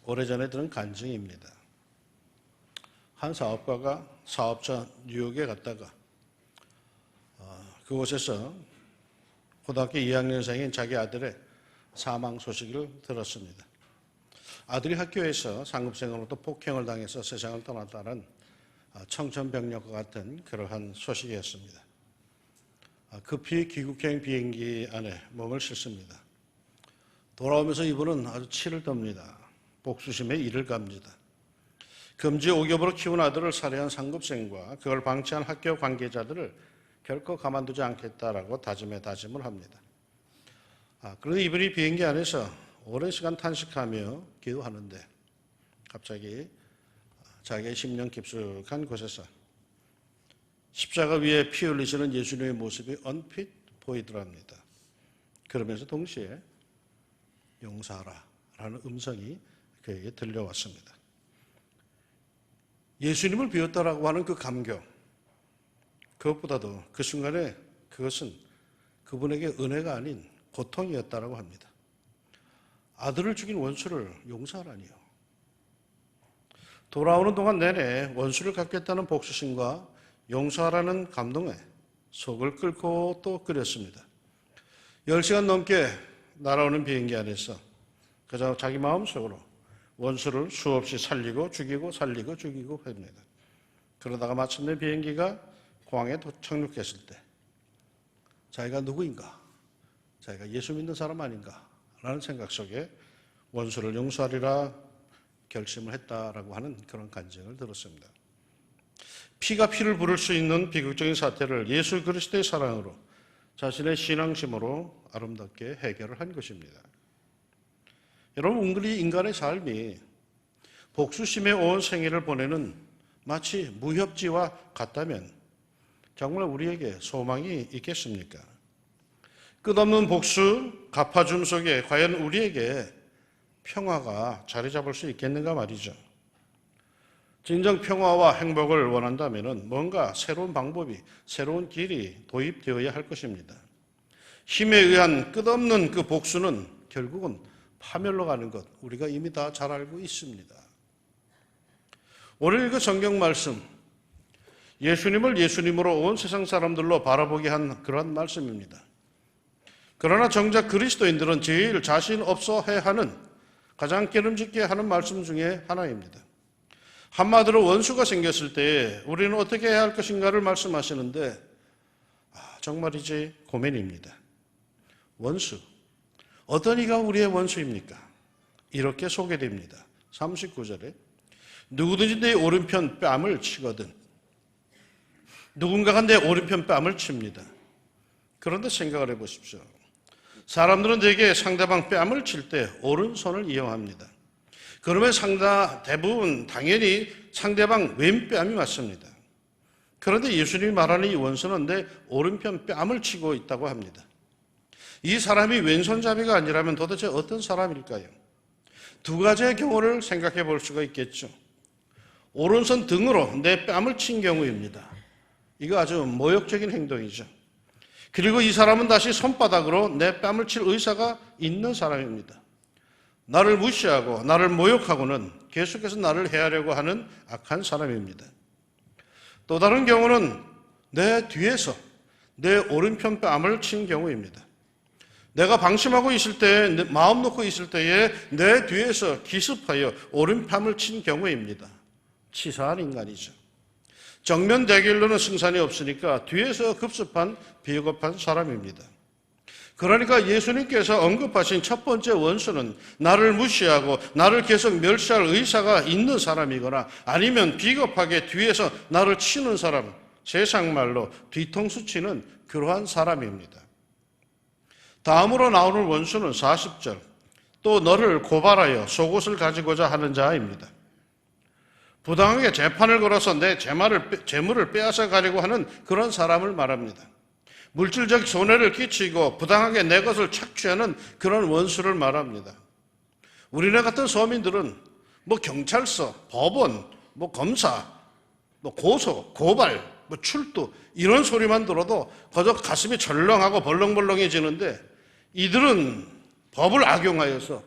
오래전에 들은 간증입니다. 한 사업가가 사업자 뉴욕에 갔다가 그곳에서 고등학교 2학년생인 자기 아들의 사망 소식을 들었습니다. 아들이 학교에서 상급생으로부터 폭행을 당해서 세상을 떠났다는 청천벽력과 같은 그러한 소식이었습니다. 급히 귀국형 비행기 안에 몸을 싣습니다. 돌아오면서 이분은 아주 치를 떱니다. 복수심에 이를 갑니다. 금지 오겹으로 키운 아들을 살해한 상급생과 그걸 방치한 학교 관계자들을 결코 가만두지 않겠다라고 다짐을 합니다. 그런데 이분이 비행기 안에서 오랜 시간 탄식하며 기도하는데 갑자기 자기의 심령 깊숙한 곳에서 십자가 위에 피 흘리시는 예수님의 모습이 언핏 보이더랍니다. 그러면서 동시에 용서하라라는 음성이 그에게 들려왔습니다. 예수님을 비웠다라고 하는 그 감격, 그것보다도 그 순간에 그것은 그분에게 은혜가 아닌 고통이었다라고 합니다. 아들을 죽인 원수를 용서하라니요. 돌아오는 동안 내내 원수를 갚겠다는 복수심과 용서하라는 감동에 속을 끓고 또 끓였습니다. 10시간 넘게 날아오는 비행기 안에서 그저 자기 마음속으로 원수를 수없이 살리고 죽이고 살리고 죽이고 합니다. 그러다가 마침내 비행기가 공항에 착륙했을 때 자기가 누구인가? 자기가 예수 믿는 사람 아닌가? 라는 생각 속에 원수를 용서하리라 결심을 했다라고 하는 그런 간증을 들었습니다. 피가 피를 부를 수 있는 비극적인 사태를 예수 그리스도의 사랑으로 자신의 신앙심으로 아름답게 해결을 한 것입니다. 여러분, 은근히 인간의 삶이 복수심에 온 생애를 보내는 마치 무협지와 같다면 정말 우리에게 소망이 있겠습니까? 끝없는 복수, 갚아줌 속에 과연 우리에게 평화가 자리 잡을 수 있겠는가 말이죠. 진정 평화와 행복을 원한다면 뭔가 새로운 방법이, 새로운 길이 도입되어야 할 것입니다. 힘에 의한 끝없는 그 복수는 결국은 파멸로 가는 것, 우리가 이미 다 잘 알고 있습니다. 오늘 그 성경 말씀, 예수님을 예수님으로 온 세상 사람들로 바라보게 한 그런 말씀입니다. 그러나 정작 그리스도인들은 제일 자신 없어 해하는, 가장 깨름직게 하는 말씀 중에 하나입니다. 한마디로 원수가 생겼을 때 우리는 어떻게 해야 할 것인가를 말씀하시는데 정말이지 고민입니다. 원수, 어떤 이가 우리의 원수입니까? 이렇게 소개됩니다. 39절에 누구든지 내 오른편 뺨을 치거든. 누군가가 내 오른편 뺨을 칩니다. 그런데 생각을 해보십시오. 사람들은 대개 상대방 뺨을 칠 때 오른손을 이용합니다. 그러면 대부분 당연히 상대방 왼뺨이 맞습니다. 그런데 예수님이 말하는 이 원수는 내 오른편 뺨을 치고 있다고 합니다. 이 사람이 왼손잡이가 아니라면 도대체 어떤 사람일까요? 두 가지의 경우를 생각해 볼 수가 있겠죠. 오른손 등으로 내 뺨을 친 경우입니다. 이거 아주 모욕적인 행동이죠. 그리고 이 사람은 다시 손바닥으로 내 뺨을 칠 의사가 있는 사람입니다. 나를 무시하고 나를 모욕하고는 계속해서 나를 해하려고 하는 악한 사람입니다. 또 다른 경우는 내 뒤에서 내 오른편 뺨을 친 경우입니다. 내가 방심하고 있을 때, 마음 놓고 있을 때에 내 뒤에서 기습하여 오른뺨을 친 경우입니다. 치사한 인간이죠. 정면 대결로는 승산이 없으니까 뒤에서 급습한 비겁한 사람입니다. 그러니까 예수님께서 언급하신 첫 번째 원수는 나를 무시하고 나를 계속 멸시할 의사가 있는 사람이거나 아니면 비겁하게 뒤에서 나를 치는 사람, 세상 말로 뒤통수 치는 그러한 사람입니다. 다음으로 나오는 원수는 40절, 또 너를 고발하여 속옷을 가지고자 하는 자입니다. 부당하게 재판을 걸어서 내 재물을 빼앗아 가려고 하는 그런 사람을 말합니다. 물질적 손해를 끼치고 부당하게 내 것을 착취하는 그런 원수를 말합니다. 우리네 같은 서민들은 경찰서, 법원, 검사, 고소, 고발, 출두 이런 소리만 들어도 거저 가슴이 절렁하고 벌렁벌렁해지는데 이들은 법을 악용하여서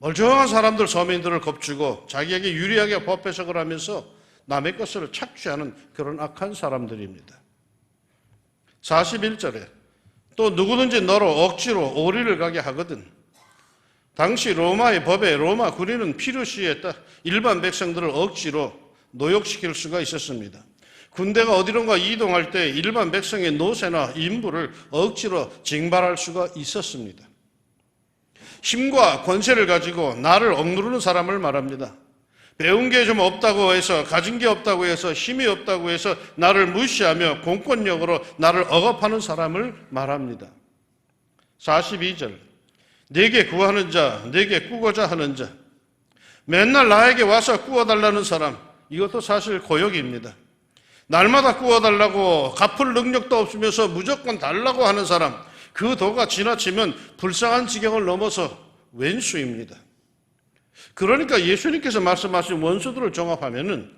멀쩡한 사람들, 서민들을 겁주고 자기에게 유리하게 법 해석을 하면서 남의 것을 착취하는 그런 악한 사람들입니다. 41절에 또 누구든지 너로 억지로 오리를 가게 하거든. 당시 로마의 법에 로마 군인은 필요시에 일반 백성들을 억지로 노역시킬 수가 있었습니다. 군대가 어디론가 이동할 때 일반 백성의 노새나 인부를 억지로 징발할 수가 있었습니다. 힘과 권세를 가지고 나를 억누르는 사람을 말합니다. 배운 게 좀 없다고 해서, 가진 게 없다고 해서, 힘이 없다고 해서 나를 무시하며 공권력으로 나를 억압하는 사람을 말합니다. 42절 내게 구하는 자, 내게 꾸고자 하는 자, 맨날 나에게 와서 꾸어달라는 사람, 이것도 사실 고역입니다. 날마다 꾸어달라고 갚을 능력도 없으면서 무조건 달라고 하는 사람, 그 도가 지나치면 불쌍한 지경을 넘어서 왼수입니다. 그러니까 예수님께서 말씀하신 원수들을 종합하면은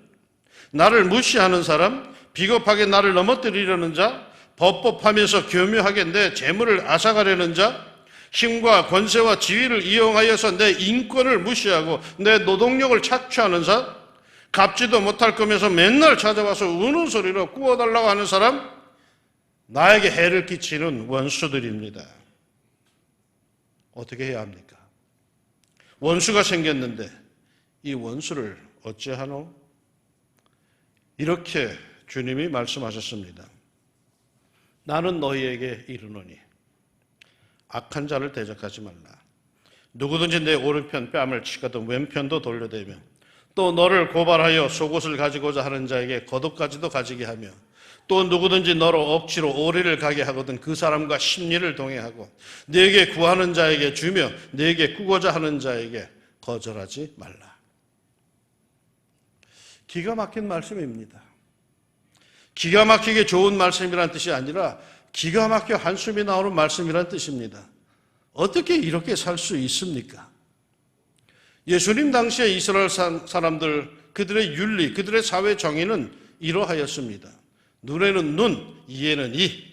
나를 무시하는 사람, 비겁하게 나를 넘어뜨리려는 자, 법법하면서 교묘하게 내 재물을 앗아가려는 자, 힘과 권세와 지위를 이용하여서 내 인권을 무시하고 내 노동력을 착취하는 자, 갚지도 못할 거면서 맨날 찾아와서 우는 소리로 꾸어달라고 하는 사람, 나에게 해를 끼치는 원수들입니다. 어떻게 해야 합니까? 원수가 생겼는데 이 원수를 어찌하노? 이렇게 주님이 말씀하셨습니다. 나는 너희에게 이르노니 악한 자를 대적하지 말라. 누구든지 내 오른편 뺨을 치거든 왼편도 돌려대며 또 너를 고발하여 속옷을 가지고자 하는 자에게 겉옷까지도 가지게 하며 또 누구든지 너로 억지로 오리를 가게 하거든 그 사람과 심리를 동행하고 네게 구하는 자에게 주며 네게 꾸고자 하는 자에게 거절하지 말라. 기가 막힌 말씀입니다. 기가 막히게 좋은 말씀이란 뜻이 아니라 기가 막혀 한숨이 나오는 말씀이란 뜻입니다. 어떻게 이렇게 살 수 있습니까? 예수님 당시에 이스라엘 사람들, 그들의 윤리, 그들의 사회 정의는 이러하였습니다. 눈에는 눈, 이에는 이.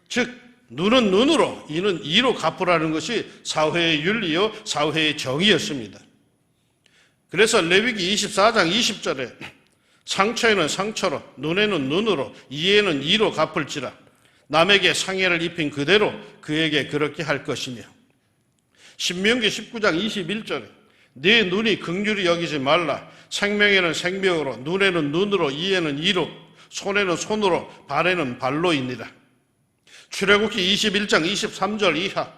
즉 눈은 눈으로, 이는 이로 갚으라는 것이 사회의 윤리요, 사회의 정의였습니다. 그래서 레위기 24장 20절에 상처에는 상처로, 눈에는 눈으로, 이에는 이로 갚을지라. 남에게 상해를 입힌 그대로 그에게 그렇게 할 것이며. 신명기 19장 21절에 네 눈이 긍휼히 여기지 말라. 생명에는 생명으로, 눈에는 눈으로, 이에는 이로, 손에는 손으로, 발에는 발로이니라. 출애굽기 21장 23절 이하.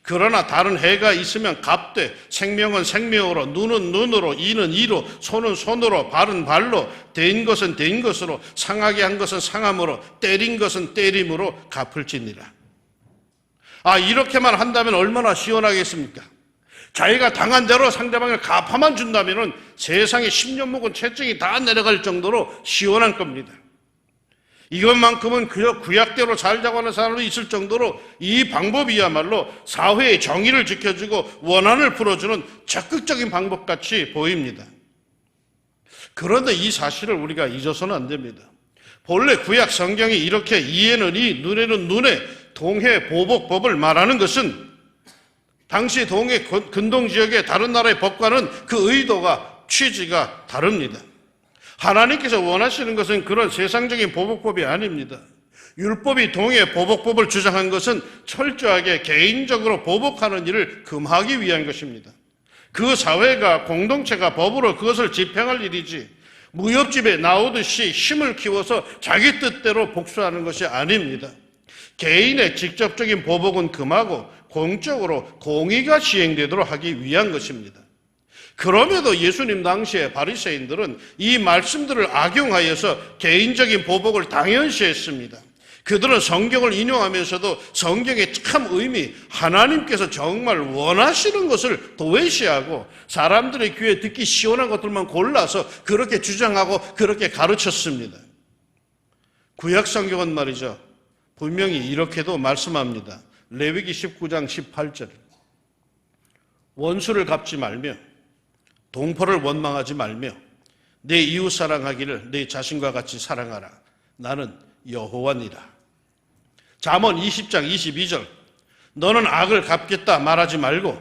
그러나 다른 해가 있으면 값되 생명은 생명으로, 눈은 눈으로, 이는 이로, 손은 손으로, 발은 발로, 된 것은 된 것으로, 상하게 한 것은 상함으로, 때린 것은 때림으로 갚을지니라. 이렇게만 한다면 얼마나 시원하겠습니까? 자기가 당한 대로 상대방을 갚아만 준다면 세상에 10년 묵은 채증이 다 내려갈 정도로 시원한 겁니다. 이것만큼은 그저 구약대로 살자고 하는 사람도 있을 정도로 이 방법이야말로 사회의 정의를 지켜주고 원한을 풀어주는 적극적인 방법같이 보입니다. 그런데 이 사실을 우리가 잊어서는 안 됩니다. 본래 구약 성경이 이렇게 이에는 이, 눈에는 눈의 동해 보복법을 말하는 것은 당시 동해 근동 지역의 다른 나라의 법과는 그 의도가 취지가 다릅니다. 하나님께서 원하시는 것은 그런 세상적인 보복법이 아닙니다. 율법이 동해 보복법을 주장한 것은 철저하게 개인적으로 보복하는 일을 금하기 위한 것입니다. 그 사회가 공동체가 법으로 그것을 집행할 일이지 무협집에 나오듯이 힘을 키워서 자기 뜻대로 복수하는 것이 아닙니다. 개인의 직접적인 보복은 금하고 공적으로 공의가 시행되도록 하기 위한 것입니다. 그럼에도 예수님 당시에 바리새인들은 이 말씀들을 악용하여서 개인적인 보복을 당연시했습니다. 그들은 성경을 인용하면서도 성경의 참 의미, 하나님께서 정말 원하시는 것을 도외시하고 사람들의 귀에 듣기 시원한 것들만 골라서 그렇게 주장하고 그렇게 가르쳤습니다. 구약 성경은 말이죠, 분명히 이렇게도 말씀합니다. 레위기 19장 18절 원수를 갚지 말며 동포를 원망하지 말며 내 이웃 사랑하기를 내 자신과 같이 사랑하라. 나는 여호와니라. 잠언 20장 22절 너는 악을 갚겠다 말하지 말고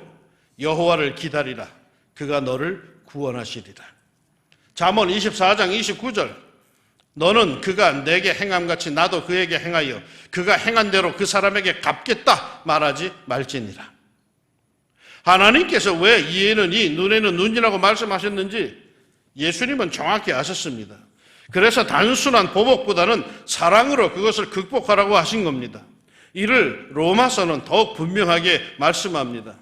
여호와를 기다리라. 그가 너를 구원하시리라. 잠언 24장 29절 너는 그가 내게 행함같이 나도 그에게 행하여 그가 행한 대로 그 사람에게 갚겠다 말하지 말지니라. 하나님께서 왜 이에는 이 눈에는 눈이라고 말씀하셨는지 예수님은 정확히 아셨습니다. 그래서 단순한 보복보다는 사랑으로 그것을 극복하라고 하신 겁니다. 이를 로마서는 더욱 분명하게 말씀합니다.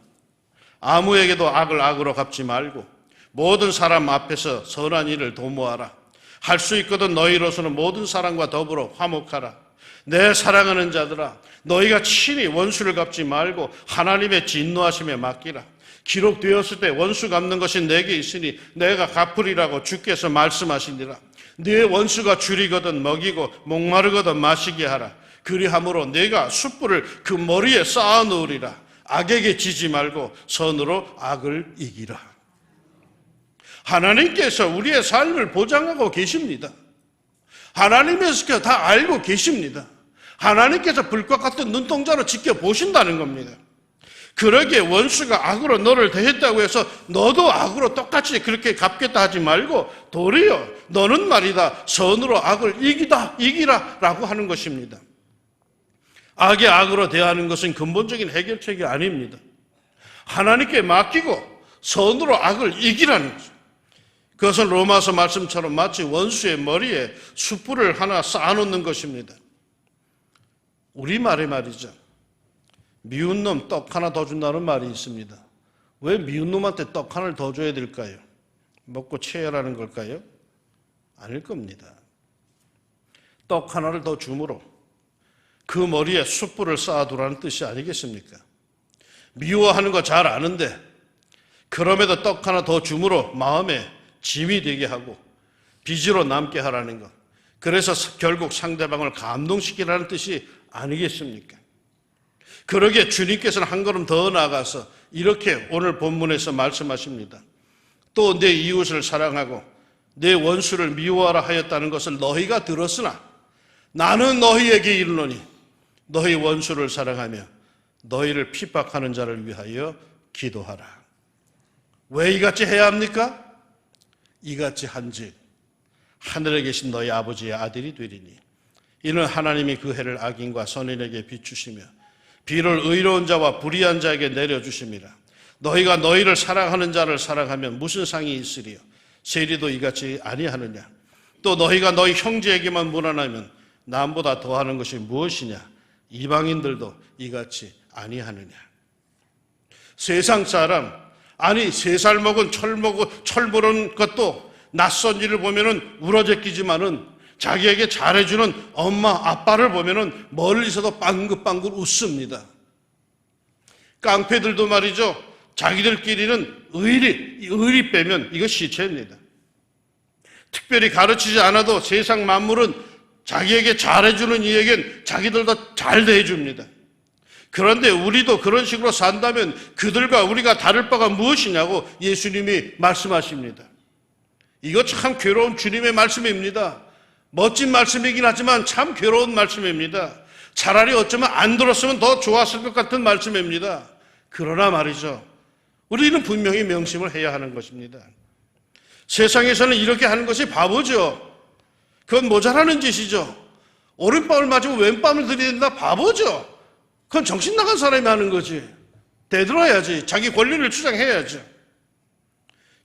아무에게도 악을 악으로 갚지 말고 모든 사람 앞에서 선한 일을 도모하라. 할 수 있거든 너희로서는 모든 사람과 더불어 화목하라. 내 사랑하는 자들아, 너희가 친히 원수를 갚지 말고 하나님의 진노하심에 맡기라. 기록되었을 때 원수 갚는 것이 내게 있으니 내가 갚으리라고 주께서 말씀하시니라. 네 원수가 줄이거든 먹이고 목마르거든 마시게 하라. 그리함으로 내가 숯불을 그 머리에 쌓아 놓으리라. 악에게 지지 말고 선으로 악을 이기라. 하나님께서 우리의 삶을 보장하고 계십니다. 하나님께서 다 알고 계십니다. 하나님께서 불과 같은 눈동자로 지켜보신다는 겁니다. 그러기에 원수가 악으로 너를 대했다고 해서 너도 악으로 똑같이 그렇게 갚겠다 하지 말고 도리어 너는 말이다 선으로 악을 이기라 라고 하는 것입니다. 악의 악으로 대하는 것은 근본적인 해결책이 아닙니다. 하나님께 맡기고 선으로 악을 이기라는 거죠. 그것은 로마서 말씀처럼 마치 원수의 머리에 숯불을 하나 쌓아놓는 것입니다. 우리말에 말이죠. 미운 놈 떡 하나 더 준다는 말이 있습니다. 왜 미운 놈한테 떡 하나를 더 줘야 될까요? 먹고 체하라는 걸까요? 아닐 겁니다. 떡 하나를 더 줌으로 그 머리에 숯불을 쌓아두라는 뜻이 아니겠습니까? 미워하는 거 잘 아는데 그럼에도 떡 하나 더 줌으로 마음에 짐이 되게 하고 빚으로 남게 하라는 것. 그래서 결국 상대방을 감동시키라는 뜻이 아니겠습니까? 그러기에 주님께서는 한 걸음 더 나아가서 이렇게 오늘 본문에서 말씀하십니다. 또 내 이웃을 사랑하고 내 원수를 미워하라 하였다는 것을 너희가 들었으나 나는 너희에게 이르노니 너희 원수를 사랑하며 너희를 핍박하는 자를 위하여 기도하라. 왜 이같이 해야 합니까? 이같이 한즉 하늘에 계신 너희 아버지의 아들이 되리니 이는 하나님이 그 해를 악인과 선인에게 비추시며 비를 의로운 자와 불의한 자에게 내려주심이라. 너희가 너희를 사랑하는 자를 사랑하면 무슨 상이 있으리요? 세리도 이같이 아니하느냐? 또 너희가 너희 형제에게만 무난하면 남보다 더하는 것이 무엇이냐? 이방인들도 이같이 아니하느냐? 세상 사람, 아니 3살 먹은 철 모르는 것도 낯선 일을 보면은 울어제끼지만은 자기에게 잘해주는 엄마, 아빠를 보면은 멀리서도 빵긋빵긋 웃습니다. 깡패들도 말이죠. 자기들끼리는 의리 빼면 이거 시체입니다. 특별히 가르치지 않아도 세상 만물은 자기에게 잘해주는 이에겐 자기들도 잘 대해줍니다. 그런데 우리도 그런 식으로 산다면 그들과 우리가 다를 바가 무엇이냐고 예수님이 말씀하십니다. 이거 참 괴로운 주님의 말씀입니다. 멋진 말씀이긴 하지만 참 괴로운 말씀입니다. 차라리 어쩌면 안 들었으면 더 좋았을 것 같은 말씀입니다. 그러나 말이죠. 우리는 분명히 명심을 해야 하는 것입니다. 세상에서는 이렇게 하는 것이 바보죠. 그건 모자라는 짓이죠. 오른밤을 맞으고 왼밤을 들이댄다 바보죠. 그건 정신 나간 사람이 하는 거지. 대들어야지. 자기 권리를 주장해야죠.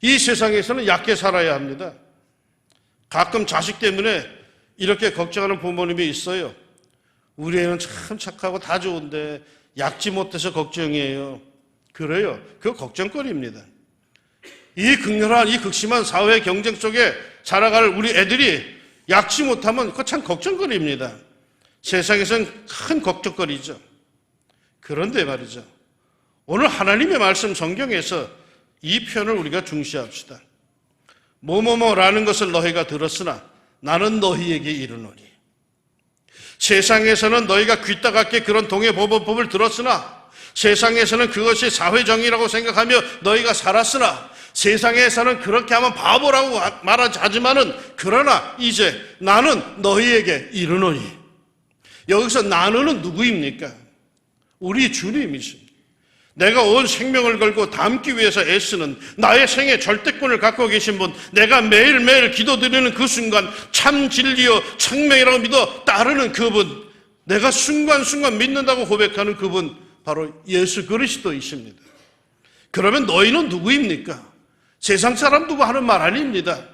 이 세상에서는 얕게 살아야 합니다. 가끔 자식 때문에 이렇게 걱정하는 부모님이 있어요. 우리 애는 참 착하고 다 좋은데 얕지 못해서 걱정이에요. 그래요. 그거 걱정거리입니다. 이 극렬한, 이 극심한 사회 경쟁 속에 살아갈 우리 애들이 얕지 못하면 그거 참 걱정거리입니다. 세상에서는 큰 걱정거리죠. 그런데 말이죠. 오늘 하나님의 말씀 성경에서 이 표현을 우리가 중시합시다. 뭐뭐뭐라는 것을 너희가 들었으나 나는 너희에게 이르노니. 세상에서는 너희가 귀따갑게 그런 동해보복법을 들었으나 세상에서는 그것이 사회정의라고 생각하며 너희가 살았으나 세상에서는 그렇게 하면 바보라고 말하지만은 그러나 이제 나는 너희에게 이르노니. 여기서 나는은 누구입니까? 우리 주님이십니다. 내가 온 생명을 걸고 담기 위해서 애쓰는 나의 생애 절대권을 갖고 계신 분, 내가 매일매일 기도드리는 그 순간 참 진리요 청명이라고 믿어 따르는 그분, 내가 순간순간 믿는다고 고백하는 그분, 바로 예수 그리스도이십니다. 그러면 너희는 누구입니까? 세상 사람 두고 하는 말 아닙니다.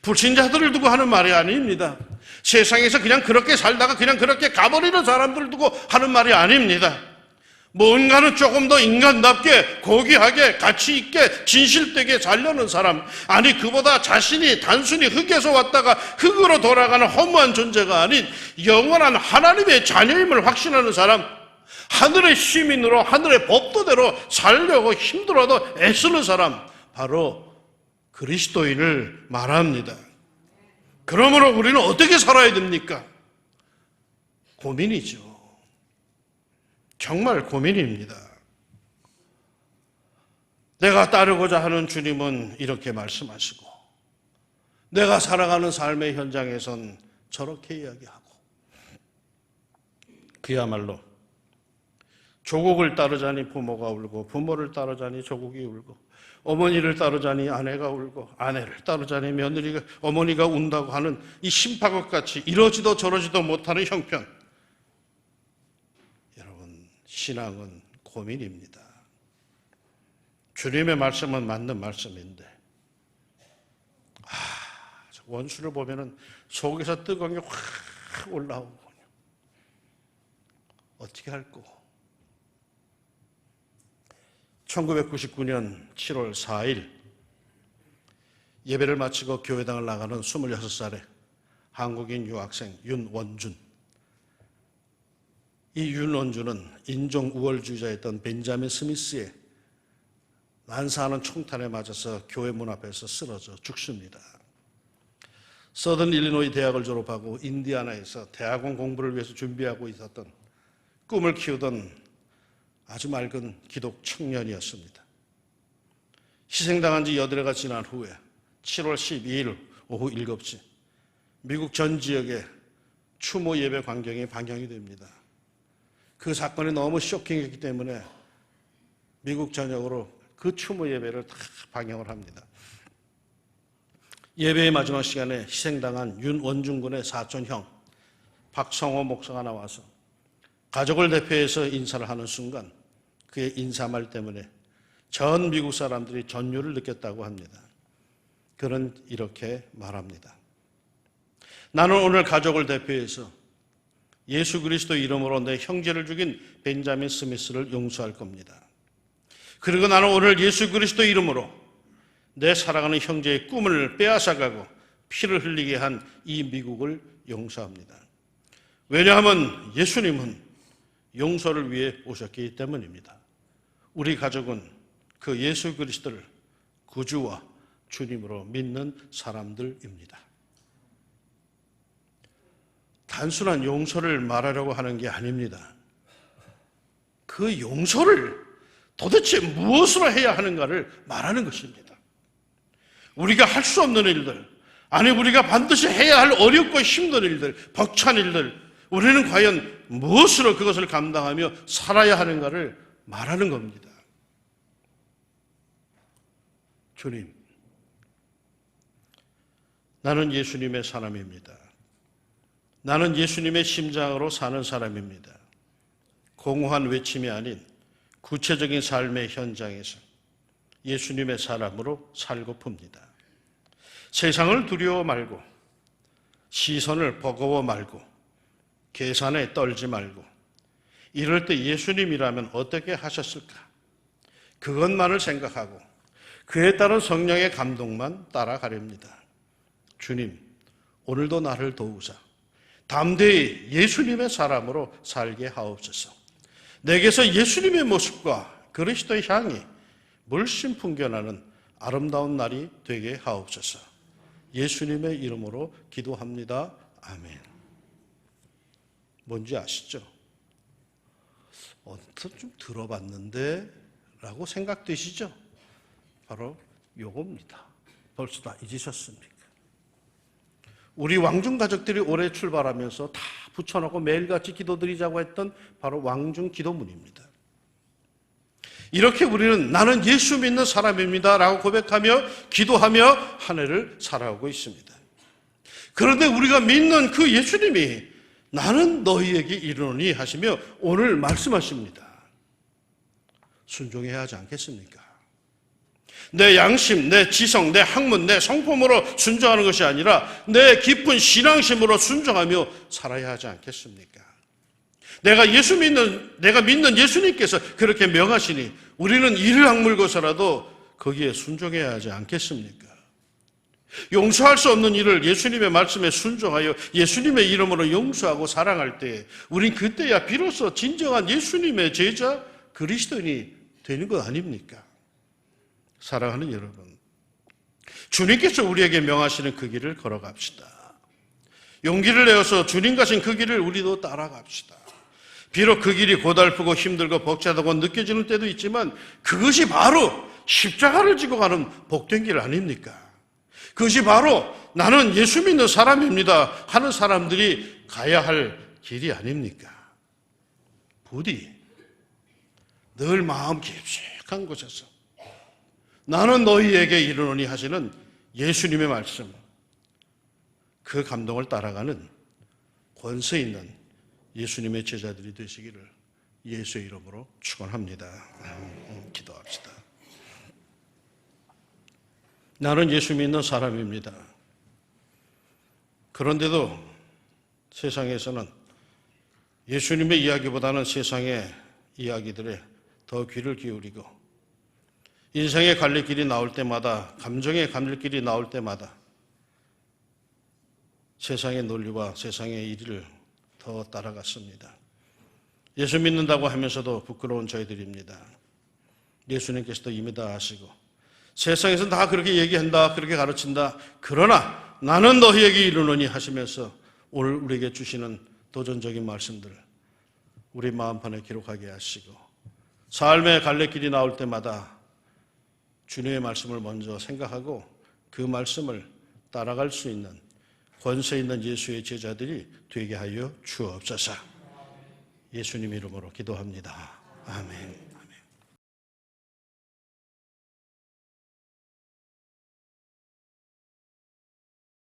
불신자들을 두고 하는 말이 아닙니다. 세상에서 그냥 그렇게 살다가 그냥 그렇게 가버리는 사람들을 두고 하는 말이 아닙니다. 뭔가는 조금 더 인간답게 고귀하게 가치 있게 진실되게 살려는 사람, 아니 그보다 자신이 단순히 흙에서 왔다가 흙으로 돌아가는 허무한 존재가 아닌 영원한 하나님의 자녀임을 확신하는 사람, 하늘의 시민으로 하늘의 법도대로 살려고 힘들어도 애쓰는 사람, 바로 그리스도인을 말합니다. 그러므로 우리는 어떻게 살아야 됩니까? 고민이죠. 정말 고민입니다. 내가 따르고자 하는 주님은 이렇게 말씀하시고, 내가 살아가는 삶의 현장에선 저렇게 이야기하고, 그야말로 조국을 따르자니 부모가 울고, 부모를 따르자니 조국이 울고, 어머니를 따르자니 아내가 울고, 아내를 따르자니 어머니가 운다고 하는 이 심파극같이 이러지도 저러지도 못하는 형편. 신앙은 고민입니다. 주님의 말씀은 맞는 말씀인데, 원수를 보면은 속에서 뜨거운 게 확 올라오군요. 어떻게 할꼬? 1999년 7월 4일 예배를 마치고 교회당을 나가는 26살의 한국인 유학생 윤원준. 이 윤원준은 인종 우월주의자였던 벤자민 스미스의 난사하는 총탄에 맞아서 교회 문 앞에서 쓰러져 죽습니다. 서든 일리노이 대학을 졸업하고 인디아나에서 대학원 공부를 위해서 준비하고 있었던, 꿈을 키우던 아주 맑은 기독 청년이었습니다. 희생당한 지 8해가 지난 후에 7월 12일 오후 7시 미국 전 지역의 추모 예배 광경이 방영이 됩니다. 그 사건이 너무 쇼킹했기 때문에 미국 전역으로 그 추모 예배를 다 방영을 합니다. 예배의 마지막 시간에 희생당한 윤원준 군의 사촌형 박성호 목사가 나와서 가족을 대표해서 인사를 하는 순간 그의 인사말 때문에 전 미국 사람들이 전율을 느꼈다고 합니다. 그는 이렇게 말합니다. 나는 오늘 가족을 대표해서 예수 그리스도 이름으로 내 형제를 죽인 벤자민 스미스를 용서할 겁니다. 그리고 나는 오늘 예수 그리스도 이름으로 내 사랑하는 형제의 꿈을 빼앗아가고 피를 흘리게 한 이 미국을 용서합니다. 왜냐하면 예수님은 용서를 위해 오셨기 때문입니다. 우리 가족은 그 예수 그리스도를 구주와 주님으로 믿는 사람들입니다. 단순한 용서를 말하려고 하는 게 아닙니다. 그 용서를 도대체 무엇으로 해야 하는가를 말하는 것입니다. 우리가 할 수 없는 일들, 아니 우리가 반드시 해야 할 어렵고 힘든 일들, 벅찬 일들, 우리는 과연 무엇으로 그것을 감당하며 살아야 하는가를 말하는 겁니다. 주님, 나는 예수님의 사람입니다. 나는 예수님의 심장으로 사는 사람입니다. 공허한 외침이 아닌 구체적인 삶의 현장에서 예수님의 사람으로 살고픕니다. 세상을 두려워 말고, 시선을 버거워 말고, 계산에 떨지 말고, 이럴 때 예수님이라면 어떻게 하셨을까? 그것만을 생각하고 그에 따른 성령의 감동만 따라가렵니다. 주님, 오늘도 나를 도우사 담대히 예수님의 사람으로 살게 하옵소서. 내게서 예수님의 모습과 그리스도의 향이 물씬 풍겨나는 아름다운 날이 되게 하옵소서. 예수님의 이름으로 기도합니다. 아멘. 뭔지 아시죠? 어디서 좀 들어봤는데 라고 생각되시죠? 바로 요겁니다. 벌써 다 잊으셨습니까? 우리 왕중 가족들이 올해 출발하면서 다 붙여놓고 매일같이 기도드리자고 했던 바로 왕중 기도문입니다. 이렇게 우리는 나는 예수 믿는 사람입니다 라고 고백하며 기도하며 한 해를 살아오고 있습니다. 그런데 우리가 믿는 그 예수님이 나는 너희에게 이르노니 하시며 오늘 말씀하십니다. 순종해야 하지 않겠습니까? 내 양심, 내 지성, 내 학문, 내 성품으로 순종하는 것이 아니라 내 깊은 신앙심으로 순종하며 살아야 하지 않겠습니까? 내가 믿는 예수님께서 그렇게 명하시니 우리는 이를 악물고서라도 거기에 순종해야 하지 않겠습니까? 용서할 수 없는 일을 예수님의 말씀에 순종하여 예수님의 이름으로 용서하고 사랑할 때 우린 그때야 비로소 진정한 예수님의 제자 그리스도인이 되는 것 아닙니까? 사랑하는 여러분, 주님께서 우리에게 명하시는 그 길을 걸어갑시다. 용기를 내어서 주님 가신 그 길을 우리도 따라갑시다. 비록 그 길이 고달프고 힘들고 벅차다고 느껴지는 때도 있지만 그것이 바로 십자가를 지고 가는 복된 길 아닙니까? 그것이 바로 나는 예수 믿는 사람입니다 하는 사람들이 가야 할 길이 아닙니까? 부디 늘 마음 깊숙한 곳에서 나는 너희에게 이르노니 하시는 예수님의 말씀, 그 감동을 따라가는 권세 있는 예수님의 제자들이 되시기를 예수의 이름으로 축원합니다. 기도합시다. 나는 예수 믿는 사람입니다. 그런데도 세상에서는 예수님의 이야기보다는 세상의 이야기들에 더 귀를 기울이고 인생의 갈림길이 나올 때마다, 감정의 갈림길이 나올 때마다 세상의 논리와 세상의 이리를 더 따라갔습니다. 예수 믿는다고 하면서도 부끄러운 저희들입니다. 예수님께서도 이미 다 아시고 세상에서는 다 그렇게 얘기한다, 그렇게 가르친다. 그러나 나는 너희에게 이르노니 하시면서 오늘 우리에게 주시는 도전적인 말씀들 우리 마음판에 기록하게 하시고 삶의 갈래길이 나올 때마다 주님의 말씀을 먼저 생각하고 그 말씀을 따라갈 수 있는 권세 있는 예수의 제자들이 되게 하여 주옵소서. 예수님 이름으로 기도합니다. 아멘.